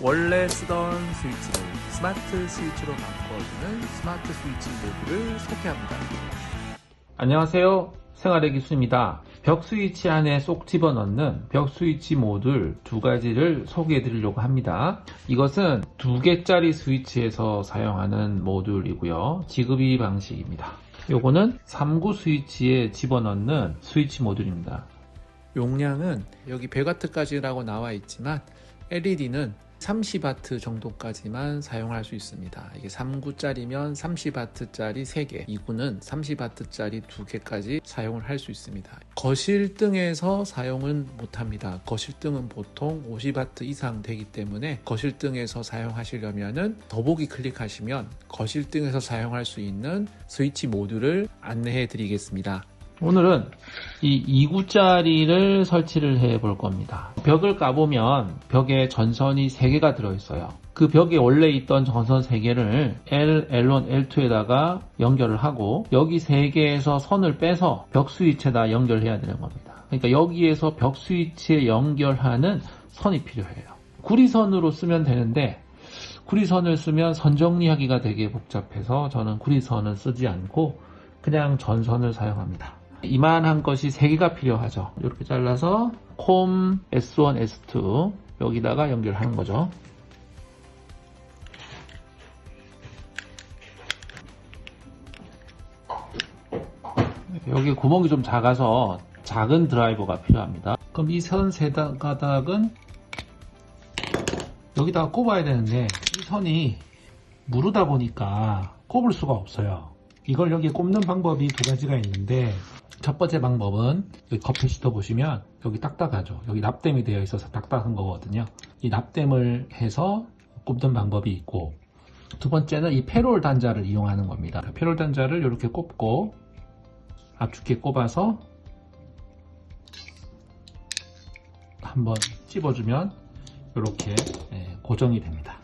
원래 쓰던 스위치를 스마트 스위치로 바꿔주는 스마트 스위치 모드를 소개합니다. 안녕하세요. 생활의 기수입니다. 벽 스위치 안에 쏙 집어넣는 벽 스위치 모듈 두 가지를 소개해 드리려고 합니다. 이것은 2개짜리 스위치에서 사용하는 모듈이고요. 지급이 방식입니다. 요거는 3구 스위치에 집어넣는 스위치 모듈입니다. 용량은 여기 100W까지라고 나와 있지만 LED는 30W 정도까지만 사용할 수 있습니다. 이게 3구짜리면 30W짜리 3개, 2구는 30W짜리 2개까지 사용을 할 수 있습니다. 거실등에서 사용은 못합니다. 거실등은 보통 50W 이상 되기 때문에 거실등에서 사용하시려면 더보기 클릭하시면 거실등에서 사용할 수 있는 스위치 모듈을 안내해 드리겠습니다. 오늘은 이 2구짜리를 설치를 해 볼 겁니다. 벽을 까보면 벽에 전선이 3개가 들어있어요. 그 벽에 원래 있던 전선 3개를 L1, L2에다가 연결을 하고 여기 3개에서 선을 빼서 벽 스위치에다 연결해야 되는 겁니다. 그러니까 여기에서 벽 스위치에 연결하는 선이 필요해요. 구리선으로 쓰면 되는데 구리선을 쓰면 선 정리하기가 되게 복잡해서 저는 구리선을 쓰지 않고 그냥 전선을 사용합니다. 이만한 것이 3개가 필요하죠. 이렇게 잘라서 콤 S1, S2 여기다가 연결하는 거죠. 여기 구멍이 좀 작아서 작은 드라이버가 필요합니다. 그럼 이 선 세 가닥은 여기다가 꼽아야 되는데 이 선이 무르다 보니까 꼽을 수가 없어요. 이걸 여기에 꼽는 방법이 2가지가 있는데 첫 번째 방법은 여기 커피시터 보시면 여기 딱딱하죠. 여기 납땜이 되어 있어서 딱딱한 거거든요. 이 납땜을 해서 꼽는 방법이 있고 두 번째는 이 페롤 단자를 이용하는 겁니다. 페롤 단자를 이렇게 꼽고 압축기에 꼽아서 한번 찝어주면 이렇게 고정이 됩니다.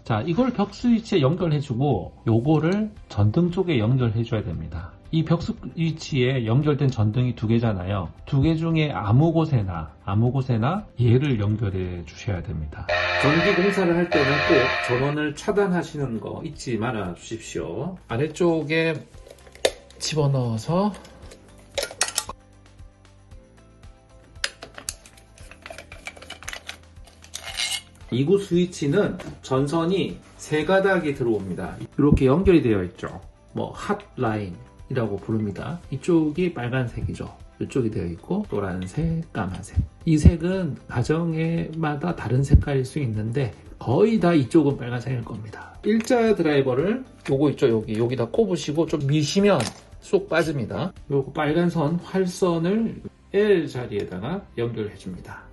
자, 이걸 벽 스위치에 연결해주고 요거를 전등 쪽에 연결해줘야 됩니다. 이 벽 스위치에 연결된 전등이 2개잖아요. 2개 중에 아무 곳에나 얘를 연결해 주셔야 됩니다. 전기 공사를 할 때는 꼭 전원을 차단하시는 거 잊지 말아 주십시오. 아래쪽에 집어넣어서 이구 스위치는 전선이 3가닥이 들어옵니다. 이렇게 연결이 되어 있죠. 핫라인이라고 부릅니다. 이쪽이 빨간색이죠. 이쪽이 되어 있고 노란색, 까만색. 이 색은 가정마다 다른 색깔일 수 있는데 거의 다 이쪽은 빨간색일 겁니다. 일자 드라이버를 요거 있죠. 여기다 꼽으시고 좀 미시면 쏙 빠집니다. 요거 빨간 선, 활선을 L 자리에다가 연결해 줍니다.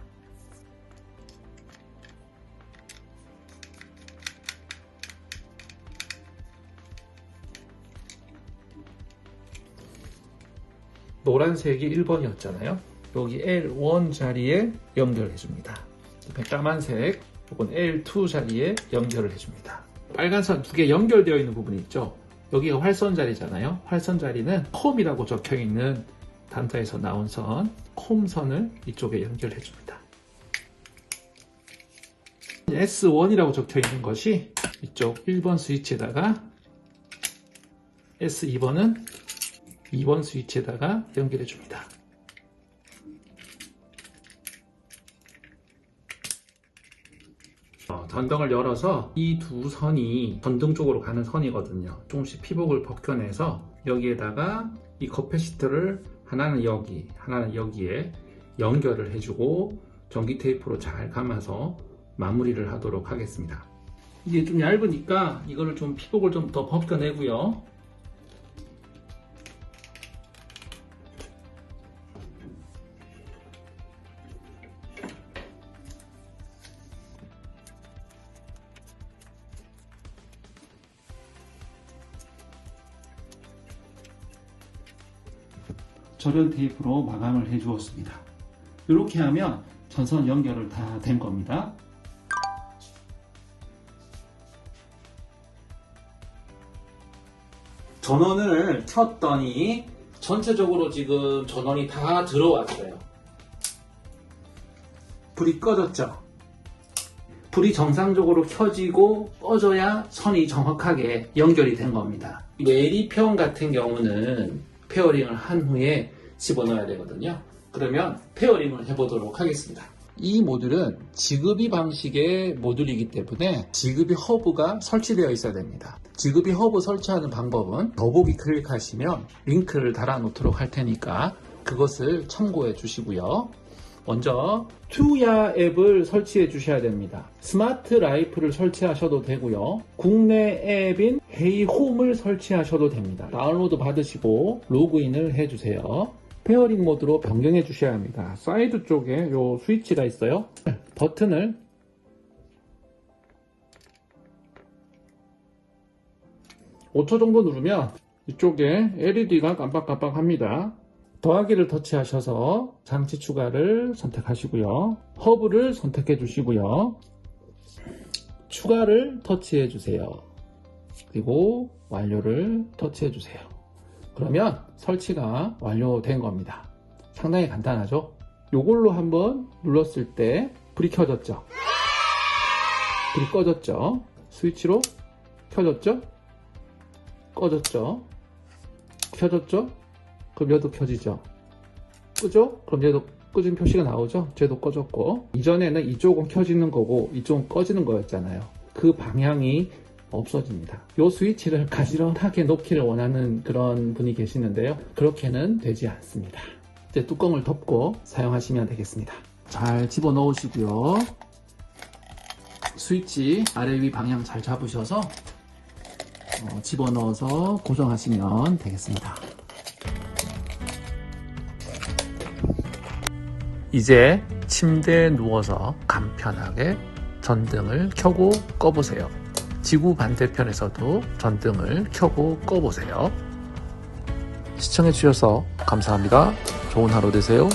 노란색이 1번이었잖아요. 여기 L1 자리에 연결해 줍니다. 까만색, 이건 L2 자리에 연결을 해줍니다. 빨간 선 2개 연결되어 있는 부분이 있죠. 여기가 활선 자리잖아요. 활선 자리는 콤이라고 적혀 있는 단자에서 나온 선, 콤선을 이쪽에 연결해 줍니다. S1이라고 적혀 있는 것이 이쪽 1번 스위치에다가 S2번은 2번 스위치에다가 연결해 줍니다. 전등을 열어서 이 2선이 전등 쪽으로 가는 선이거든요. 조금씩 피복을 벗겨내서 여기에다가 이 커패시터를 하나는 여기, 하나는 여기에 연결을 해주고 전기 테이프로 잘 감아서 마무리를 하도록 하겠습니다. 이게 좀 얇으니까 이거를 좀 피복을 좀 더 벗겨내고요. 절연 테이프로 마감을 해 주었습니다. 이렇게 하면 전선 연결을 다 된 겁니다. 전원을 켰더니 전체적으로 지금 전원이 다 들어왔어요. 불이 꺼졌죠. 불이 정상적으로 켜지고 꺼져야 선이 정확하게 연결이 된 겁니다. 내리평 같은 경우는 페어링을 한 후에 집어넣어야 되거든요. 그러면 페어링을 해보도록 하겠습니다. 이 모듈은 지그비 방식의 모듈이기 때문에 지그비 허브가 설치되어 있어야 됩니다. 지그비 허브 설치하는 방법은 더보기 클릭하시면 링크를 달아 놓도록 할 테니까 그것을 참고해 주시고요. 먼저 투야 앱을 설치해 주셔야 됩니다. 스마트 라이프를 설치하셔도 되고요. 국내 앱인 헤이홈을 설치하셔도 됩니다. 다운로드 받으시고 로그인을 해주세요. 페어링 모드로 변경해 주셔야 합니다. 사이드 쪽에 요 스위치가 있어요. 버튼을 (5초) 정도 누르면 이쪽에 LED가 깜빡깜빡 합니다. 더하기를 터치하셔서 장치 추가를 선택하시고요. 허브를 선택해 주시고요. 추가를 터치해 주세요. 그리고 완료를 터치해 주세요. 그러면 설치가 완료된 겁니다. 상당히 간단하죠? 요걸로 한번 눌렀을 때 불이 켜졌죠? 불이 꺼졌죠? 스위치로 켜졌죠? 꺼졌죠? 켜졌죠? 그럼 얘도 켜지죠? 끄죠? 그럼 얘도 끄진 표시가 나오죠? 쟤도 꺼졌고, 이전에는 이쪽은 켜지는 거고 이쪽은 꺼지는 거였잖아요. 그 방향이 없어집니다. 이 스위치를 가지런하게 놓기를 원하는 그런 분이 계시는데요. 그렇게는 되지 않습니다. 이제 뚜껑을 덮고 사용하시면 되겠습니다. 잘 집어넣으시고요. 스위치 아래 위 방향 잘 잡으셔서 집어넣어서 고정하시면 되겠습니다. 이제 침대에 누워서 간편하게 전등을 켜고 꺼보세요. 지구 반대편에서도 전등을 켜고 꺼보세요. 시청해주셔서 감사합니다. 좋은 하루 되세요.